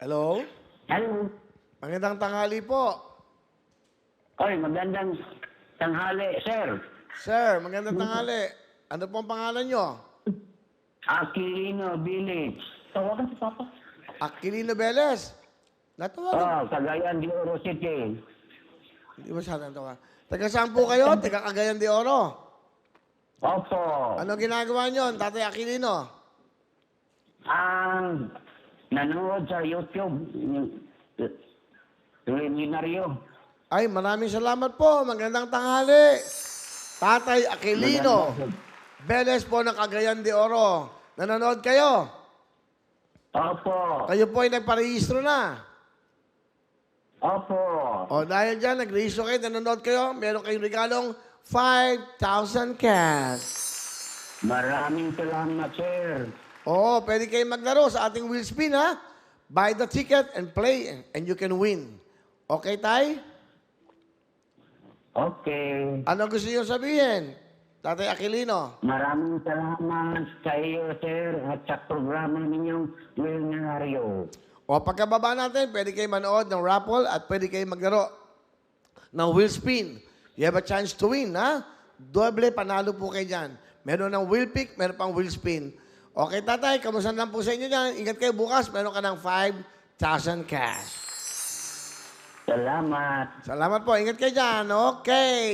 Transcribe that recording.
Hello? Hello. Magandang tanghali po. Oy, magandang tanghali, sir. Sir, magandang tanghali. Ano pong pangalan nyo? Aquilino Village. Tawagan si Papa. Aquilino Velez. Natawagan. Cagayan de Oro City. Hindi mo sana tawa. Taga saan po kayo? Taga Cagayan de Oro. Opo. Ano ginagawa nyo, Tatay Aquilino? Ang nanonood sa YouTube. Seminaryo. Ay, maraming salamat po. Magandang tanghali. Tatay Aquilino Velez po ng Cagayan de Oro. Nanonood kayo? Opo. Kayo po ay nagparehistro na. Opo. O dahil dyan, nag-rehistro kayo, nanonood kayo, meron kayong regalong 5,000 cash. Maraming salamat, sir. Oo, pwede kayong maglaro sa ating wheel spin, ha? Buy the ticket and play, and you can win. Okay, Tay? Okay. Ano gusto niyo sabihin, Tatay Aquilino? Maraming salamat sa iyo, sir, at sa programa ninyong Seminaryo. O pagkababa natin, pwede kayong manood ng raffle at pwede kayong maglaro ng wheel spin. You have a chance to win, ha? Doble panalo po kayo dyan. Meron ng wheel pick, meron pang wheel spin. Okay, Tatay, kamusta lang po sa inyo dyan? Ingat kayo bukas, meron ka ng 5,000 cash. Salamat. Salamat po. Ingat kayo dyan. Okay.